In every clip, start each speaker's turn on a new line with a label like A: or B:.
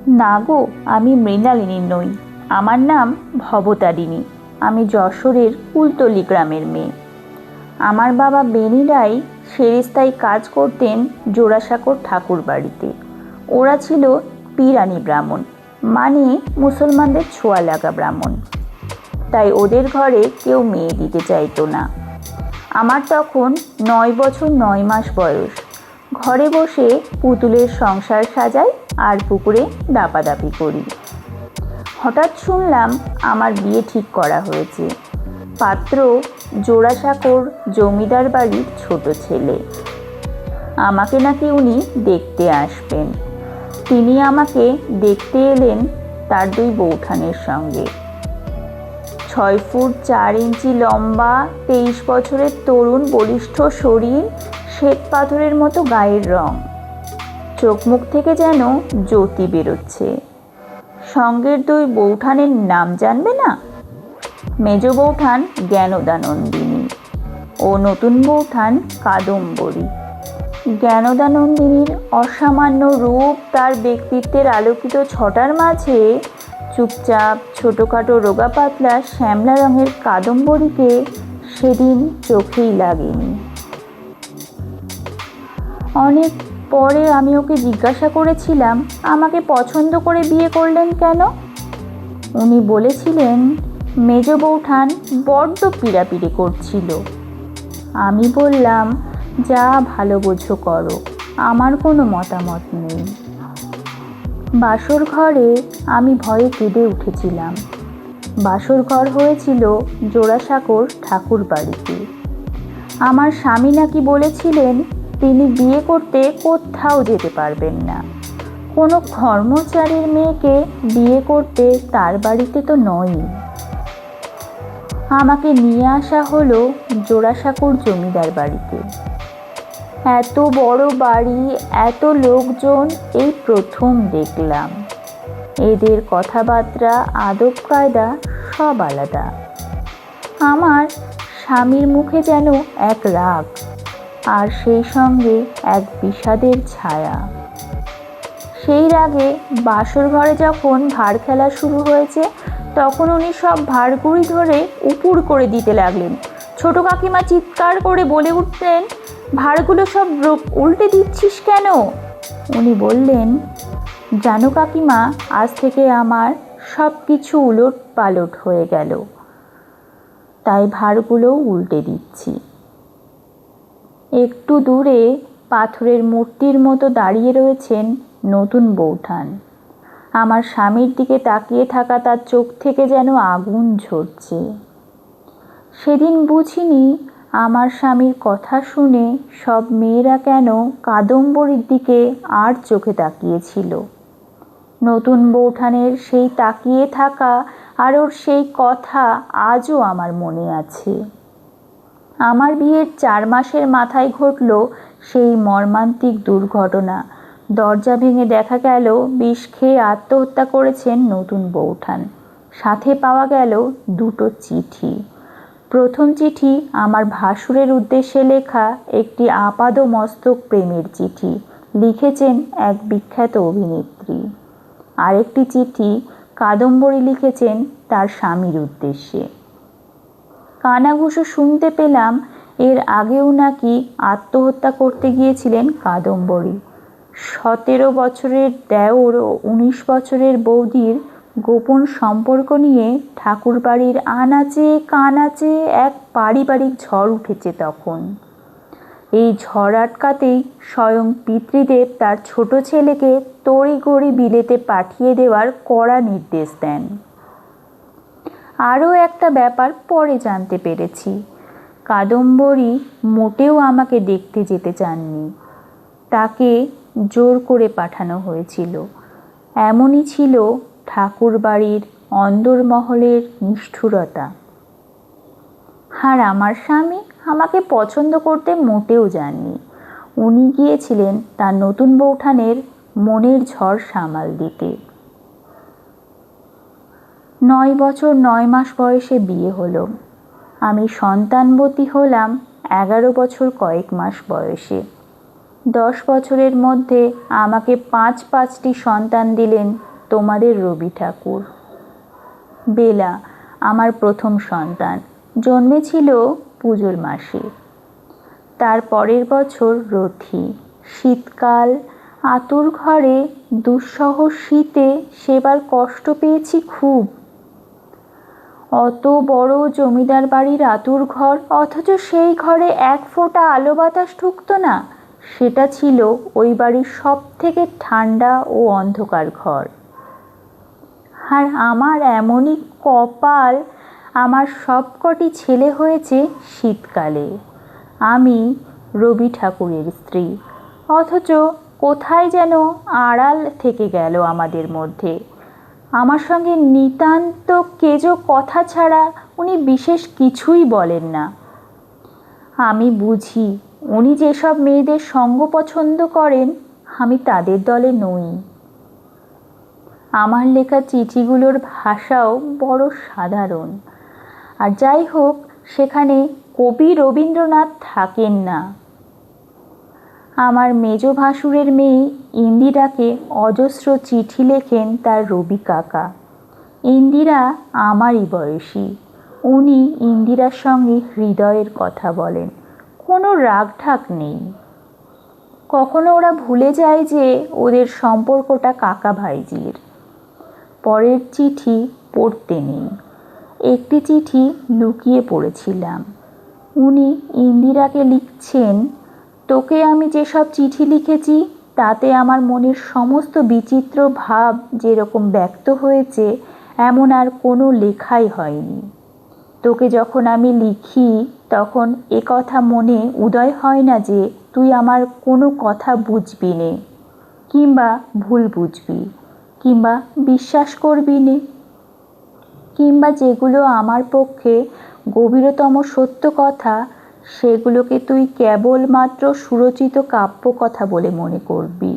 A: না গো, আমি মৃণালিনী নই। আমার নাম ভবতারিণী। আমি যশোরের কুলতলি গ্রামের মেয়ে। আমার বাবা বেনি রায় সেরেস্তায় কাজ করতেন জোড়াসাঁকোর ঠাকুর বাড়িতে। ওরা ছিল পিরানি ব্রাহ্মণ, মানে মুসলমানদের ছোঁয়া লাগা ব্রাহ্মণ। তাই ওদের ঘরে কেউ মেয়ে দিতে চাইতো না। আমার তখন 9 বছর 9 মাস বয়স। ঘরে বসে পুতুলের সংসার সাজাই আর পুকুরে দাপাদাপি করি। হঠাৎ শুনলাম আমার বিয়ে ঠিক করা হয়েছে। পাত্র জোড়াসাঁকোর জমিদার বাড়ির ছোট ছেলে। আমাকে নাকি উনি দেখতে আসবেন। তিনি আমাকে দেখতে এলেন তার 2 বৌঠানের সঙ্গে। 6 ফুট 4 ইঞ্চি লম্বা, 23 বছরের তরুণ বলিষ্ঠ শরীর, শ্বেত পাথরের মতো গায়ের রং। চোখ মুখ থেকে যেন জ্যোতি বেরোচ্ছে। সঙ্গের 2 বৌঠানের নাম জানবে না? মেজ বৌঠান জ্ঞানদানন্দিনী ও নতুন বৌঠান কাদম্বরী। জ্ঞানদানন্দিনীর অসামান্য রূপ, তার ব্যক্তিত্বের আলোকিত ছটার মাঝে চুপচাপ ছোটোখাটো রোগা পাতলা শ্যামলা রঙের কাদম্বরীকে সেদিন চোখেই লাগেনি। অনেক পরে আমি ওকে জিজ্ঞাসা করেছিলাম আমাকে পছন্দ করে বিয়ে করলেন কেন। উনি বলেছিলেন মেজ বৌঠান বড্ড পীড়াপিড়ি করছিল। আমি বললাম, যা ভালো বোঝো করো, আমার কোনো মতামত নেই। বাসর ঘরে আমি ভয়ে কেঁদে উঠেছিলাম। বাসর ঘর হয়েছিল জোড়াসাঁকোর ঠাকুর বাড়িতে। আমার স্বামী নাকি বলেছিলেন তিনি বিয়ে করতে কোথাও যেতে পারবেন না। কোনো কর্মচারীর মেয়েকে বিয়ে করতে তার বাড়িতে তো নয়ই। আমাকে নিয়ে আসা হলো জোড়াসাঁকোর জমিদার বাড়িতে। এত বড় বাড়ি, এত লোকজন এই প্রথম দেখলাম। এদের কথাবার্তা, আদব কায়দা সব আলাদা। আমার স্বামীর মুখে যেন এক রাগ, আর সেই সঙ্গে এক বিষাদের ছায়া। সেই রাগে বাসর ঘরে যখন ভাঁড় খেলা শুরু হয়েছে, তখন উনি সব ভাঁড়গুড়ি ধরে উপুড় করে দিতে লাগলেন। ছোট কাকিমা চিৎকার করে বলে উঠলেন, ভাঁড়গুলো সব উল্টে দিচ্ছিস কেন? উনি বললেন, জানো কাকিমা, আজ থেকে আমার সব কিছু উলট পালট হয়ে গেল, তাই ভাঁড়গুলোও উল্টে দিচ্ছি। একটু দূরে পাথরের মূর্তির মতো দাঁড়িয়ে রয়েছেন নতুন বৌঠান। আমার স্বামীর দিকে তাকিয়ে থাকা তার চোখ থেকে যেন আগুন ঝরছে। সেদিন বুঝিনি আমার স্বামীর কথা শুনে সব মেয়েরা কেন কাদম্বরীর দিকে আর চোখে তাকিয়েছিল। নতুন বৌঠানের সেই তাকিয়ে থাকা আর ওর সেই কথা আজও আমার মনে আছে। আমার বিয়ের 4 মাসের মাথায় ঘটল সেই মর্মান্তিক দুর্ঘটনা। দরজা ভেঙে দেখা গেল বিষ খেয়ে আত্মহত্যা করেছেন নতুন বৌঠান। সাথে পাওয়া গেল 2টো চিঠি। প্রথম চিঠি আমার ভাসুরের উদ্দেশ্যে লেখা একটি আপাদমস্তক প্রেমের চিঠি, লিখেছেন এক বিখ্যাত অভিনেত্রী। আরেকটি চিঠি কাদম্বরী লিখেছেন তার স্বামীর উদ্দেশ্যে। কানাঘুষো শুনতে পেলাম এর আগেও নাকি আত্মহত্যা করতে গিয়েছিলেন কাদম্বরী। 17 বছরের দেওর ও 19 বছরের বৌদির গোপন সম্পর্ক নিয়ে ঠাকুরবাড়ির আনাচে কানাচে এক পারিবারিক ঝড় উঠেছে তখন। এই ঝড় আটকাতেই স্বয়ং পিতৃদেব তার ছোট ছেলেকে তড়িঘড়ি বিলেতে পাঠিয়ে দেওয়ার কড়া নির্দেশ দেন। আরও একটা ব্যাপার পরে জানতে পেরেছি, কাদম্বরী মোটেও আমাকে দেখতে যেতে চাননি। তাকে জোর করে পাঠানো হয়েছিল। এমনই ছিল ঠাকুরবাড়ির অন্দরমহলের নিষ্ঠুরতা। আর আমার স্বামী আমাকে পছন্দ করতে মোটেও যাননি। উনি গিয়েছিলেন তার নতুন বৌঠানের মনের ঝড় সামাল দিতে। 9 বছর 9 মাস বয়সে বিয়ে হলো। আমি সন্তানবতী হলাম 11 বছর কয়েক মাস বয়সে। 10 বছরের মধ্যে আমাকে 5টি সন্তান দিলেন তোমাদের রবি ঠাকুর। বেলা আমার প্রথম সন্তান, জন্মেছিল পুজোর মাসে। তার পরের বছর রথী। শীতকাল, আতুর ঘরে দুঃসহ শীতে সেবার কষ্ট পেয়েছি খুব। অত বড় জমিদার বাড়ির আতুর ঘর, অথচ সেই ঘরে এক ফোঁটা আলো বাতাস ঢুকত না। সেটা ছিল ওই বাড়ির সব থেকে ঠান্ডা ও অন্ধকার ঘর। আর আমার এমনই কপাল, আমার সবকটি ছেলে হয়েছে শীতকালে। আমি রবি ঠাকুরের স্ত্রী, অথচ কোথায় যেন আড়াল থেকে গেল আমাদের মধ্যে। আমার সঙ্গে নিতান্ত কেজো কথা ছাড়া উনি বিশেষ কিছুই বলেন না। আমি বুঝি উনি যেসব মেয়েদের সঙ্গ পছন্দ করেন, আমি তাদের দলে নই। আমার লেখা চিঠিগুলোর ভাষাও বড় সাধারণ। আর যাই হোক, সেখানে কবি রবীন্দ্রনাথ থাকেন না। আমার মেজ ভাসুরের মেয়ে ইন্দিরাকে অজস্র চিঠি লেখেন তার রবি কাকা। ইন্দিরা আমারই বয়সী। উনি ইন্দিরার সঙ্গে হৃদয়ের কথা বলেন, কোনো রাগঢাক নেই। কখনো ওরা ভুলে যায় যে ওদের সম্পর্কটা কাকা ভাইজির। পরের চিঠি পড়তে নেই। একটি চিঠি লুকিয়ে পড়েছিলাম। উনি ইন্দিরাকে লিখছেন, তোকে আমি যেসব চিঠি লিখেছি তাতে আমার মনের সমস্ত বিচিত্র ভাব যেরকম ব্যক্ত হয়েছে এমন আর কোনো লেখাই হয়নি। তোকে যখন আমি লিখি তখন এ কথা মনে উদয় হয় না যে তুই আমার কোনো কথা বুঝবি নে, কিংবা ভুল বুঝবি, কিংবা বিশ্বাস করবি নে, কিংবা যেগুলো আমার পক্ষে গভীরতম সত্য কথা সেগুলোকে তুই কেবলমাত্র সুরচিত কাব্য কথা বলে মনে করবি।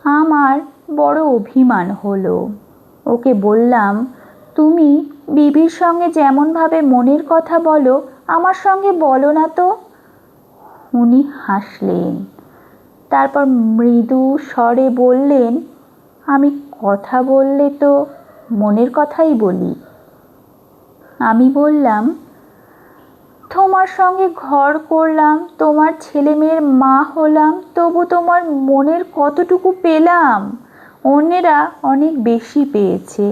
A: আমার বড় অভিমান হলো। ওকে বললাম, তুমি বিবির সঙ্গে যেমনভাবে মনের কথা বলো আমার সঙ্গে বলো না তো। উনি হাসলেন, তারপর মৃদু স্বরে বললেন, আমি কথা বললে তো মনের কথাই বলি। আমি বললাম, তোমার সঙ্গে ঘর করলাম, তোমার ছেলে মেয়ের মা হলাম, তবু তোমার মনের কতটুকু পেলাম? অন্যেরা অনেক বেশি পেয়েছে।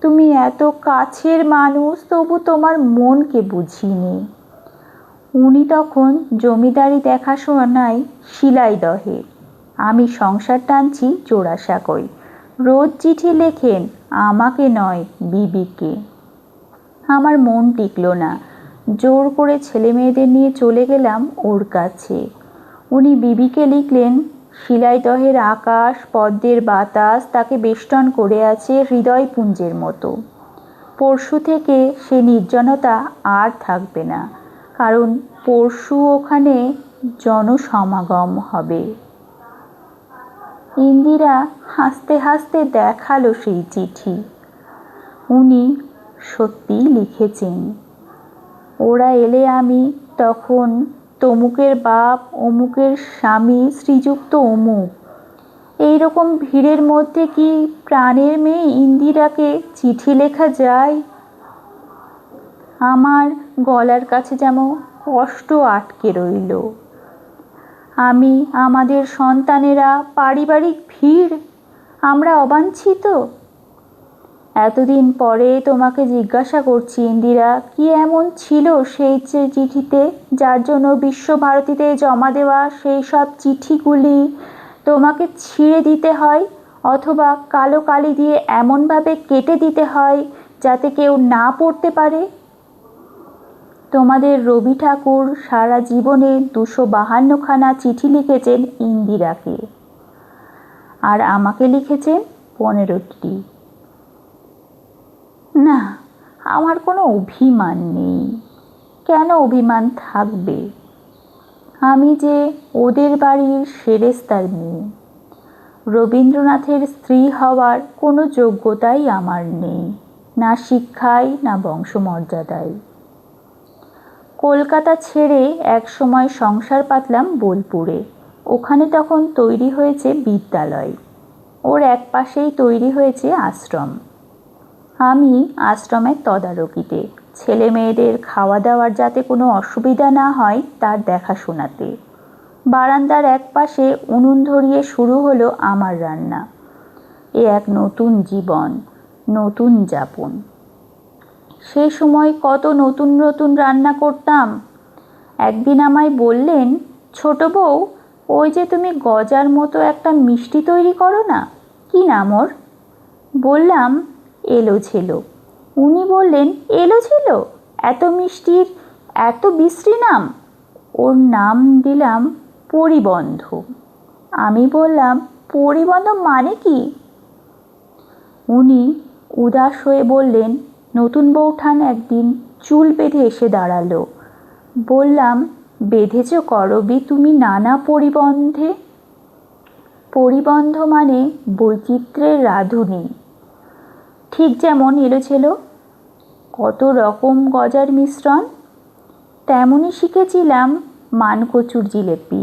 A: তুমি এত কাছের মানুষ, তবু তোমার মনকে বুঝিনি। উনি তখন জমিদারি দেখাশোনায় শিলাইদহে, আমি সংসার টানছি জোড়াসাঁকোয়। রোজ চিঠি লেখেন, আমাকে নয় বিবিকে। আমার মন টিকল না। জোর করে ছেলে মেয়েদের নিয়ে চলে গেলাম ওর কাছে। উনি বিবিকে লিখলেন, শিলাইদহের আকাশ পদ্মের বাতাস তাকে বেষ্টন করে আছে হৃদয়পুঞ্জের মতো। পরশু থেকে সে নির্জনতা আর থাকবে না, কারণ পরশু ওখানে জনসমাগম হবে। ইন্দিরা হাসতে হাসতে দেখালো সেই চিঠি। উনি সত্যিই লিখেছেন, ওরা এলে আমি তখন তমুকের বাপ, অমুকের স্বামী, শ্রীযুক্ত অমুক। এইরকম ভিড়ের মধ্যে কি প্রাণের মেয়ে ইন্দিরাকে চিঠি লেখা যায়? আমার গলার কাছে যেমন কষ্ট আটকে রইল। আমি, আমাদের সন্তানেরা, পারিবারিক ভিড়, আমরা অবাঞ্ছিত। এতদিন পরে তোমাকে জিজ্ঞাসা করছি ইন্দিরা, কি এমন ছিল সেই চিঠিতে যার জন্য বিশ্বভারতীতে জমা দেওয়া সেই সব চিঠিগুলি তোমাকে ছিঁড়ে দিতে হয়, অথবা কালো কালি দিয়ে এমনভাবে কেটে দিতে হয় যাতে কেউ না পড়তে পারে? তোমাদের রবি ঠাকুর সারা জীবনে 252খানা চিঠি লিখেছেন ইন্দিরাকে, আর আমাকে লিখেছেন 15টি। না, আমার কোনো অভিমান নেই। কেন অভিমান থাকবে? আমি যে ওদের বাড়ির সেরেস্তার মেয়ে। রবীন্দ্রনাথের স্ত্রী হওয়ার কোনো যোগ্যতাই আমার নেই, না শিক্ষায় না বংশমর্যাদায়। কলকাতা ছেড়ে এক সময় সংসার পাতলাম বোলপুরে। ওখানে তখন তৈরি হয়েছে বিদ্যালয়। ওর এক পাশেই তৈরি হয়েছে আশ্রম। আমি আশ্রমের তদারকিতে, ছেলে মেয়েদের খাওয়া দাওয়ার যাতে কোনো অসুবিধা না হয় তার দেখাশোনাতে। বারান্দার এক পাশে উনুন ধরিয়ে শুরু হলো আমার রান্না। এ এক নতুন জীবন, নতুন যাপন। সেই সময় কত নতুন নতুন রান্না করতাম। একদিন আমায় বললেন, ছোট বউ, ওই যে তুমি গজার মতো একটা মিষ্টি তৈরি করো না, কি নাম ওর? বললাম, এলোছেলো। উনি বললেন, এলোছেলো? এত মিষ্টির এত বিশ্রী নাম? ওর নাম দিলাম পরিবন্ধ। আমি বললাম, পরিবন্ধ মানে কি? উনি উদাস হয়ে বললেন, নতুন বউঠান একদিন চুল বেঁধে এসে দাঁড়ালো। বললাম, বেঁধেছ করবি তুমি নানা পরিবন্ধে? পরিবন্ধ মানে বৈচিত্র্যের রাঁধুনি। ঠিক যেমন এলোছেলো কত রকম গজার মিশ্রণ, তেমনই শিখেছিলাম মানকচুর জিলেপি।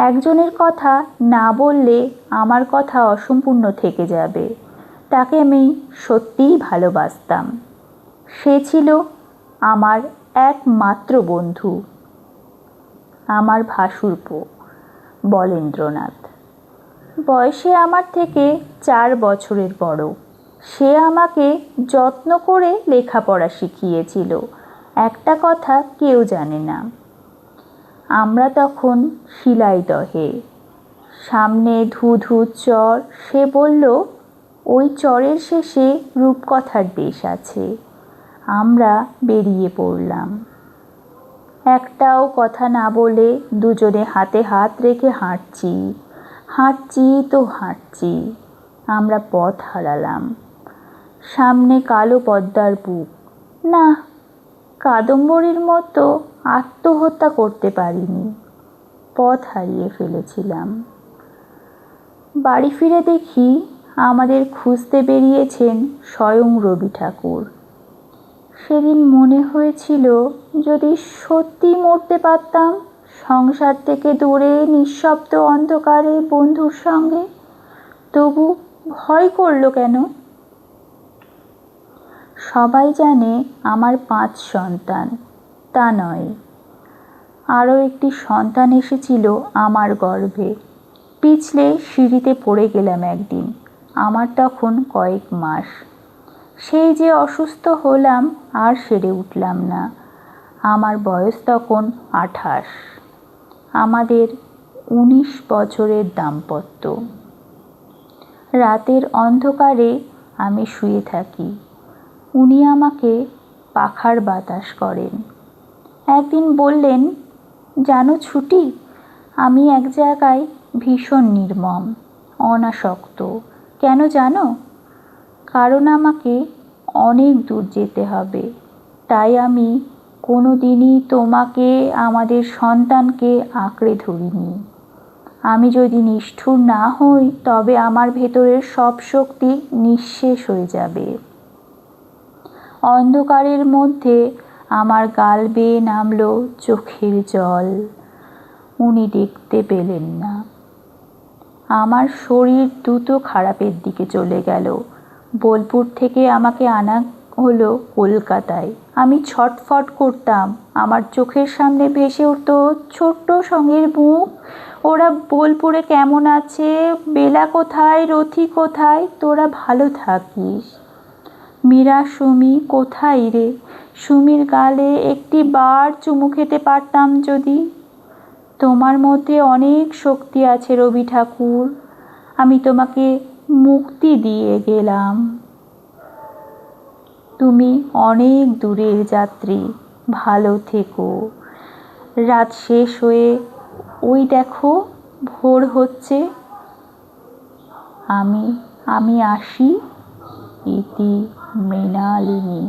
A: একজনের কথা না বললে আমার কথা অসম্পূর্ণ থেকে যাবে। তাকে আমি সত্যিই ভালোবাসতাম। সে ছিল আমার একমাত্র বন্ধু, আমার ভাসুরপো বলেন্দ্রনাথ। বয়সে আমার থেকে 4 বছরের বড়। সে আমাকে যত্ন করে লেখাপড়া শিখিয়েছিল। একটা কথা কেউ জানে না, আমরা তখন শিলাইদহে। সামনে ধুধু চর। সে বলল, ওই চরের শেষে রূপকথার দেশ আছে। আমরা বেরিয়ে পড়লাম। একটাও কথা না বলে দুজনে হাতে হাত রেখে হাঁটছি, হাঁটছি তো হাঁটছি। আমরা পথ হারালাম। সামনে কালো পদ্মার বুক। না, কাদম্বরীর মতো আত্মহত্যা করতে পারিনি, পথ হারিয়ে ফেলেছিলাম। বাড়ি ফিরে দেখি আমাদের খুঁজতে বেরিয়েছেন স্বয়ং রবি ঠাকুর। সেদিন মনে হয়েছিল যদি সত্যি মরতে পারতাম, সংসার থেকে দূরে নিঃশব্দ অন্ধকারে বন্ধুর সঙ্গে। তবু ভয় করল কেন? সবাই জানে আমার 5 সন্তান, তা নয়। আরও একটি সন্তান এসেছিল আমার গর্ভে। পিছলে সিঁড়িতে পড়ে গেলাম একদিন। আমার তখন কয়েক মাস। সেই যে অসুস্থ হলাম আর সেরে উঠলাম না। আমার বয়স তখন 28। আমাদের 19 বছরের দাম্পত্য। রাতের অন্ধকারে আমি শুয়ে থাকি, উনি আমাকে পাখার বাতাস করেন। একদিন বললেন, জানো ছুটি, আমি এক জায়গায় ভীষণ নির্মম, অনাসক্ত। কেন জানো? কারণ আমাকে অনেক দূর যেতে হবে। তাই আমি কোনো দিনই তোমাকে, আমাদের সন্তানকে আঁকড়ে ধরিনি। আমি যদি নিষ্ঠুর না হই তবে আমার ভেতরের সব শক্তি নিঃশেষ হয়ে যাবে। অন্ধকারের মধ্যে আমার গাল বেয়ে নামলো চোখের জল। উনি দেখতে পেলেন না। আমার শরীর দ্রুত খারাপের দিকে চলে গেল। বোলপুর থেকে আমাকে আনা হলো কলকাতায়। আমি ছটফট করতাম। আমার চোখের সামনে ভেসে উঠত ছোট্ট সঙ্গের মুখ। ওরা বোলপুরে কেমন আছে, বেলা কোথায়, রথি কোথায়, তোরা ভালো থাকিস। মীরা, সুমি কোথায় রে? সুমির গালে একটি বার চুমু খেতে পারতাম যদি। তোমার মধ্যে অনেক শক্তি আছে রবি ঠাকুর, আমি তোমাকে মুক্তি দিয়ে গেলাম। তুমি অনেক দূরের যাত্রী, ভালো থেকো। রাত শেষ হয়ে ওই দেখো ভোর হচ্ছে। আমি আসি। ইতি মৃণালিনী।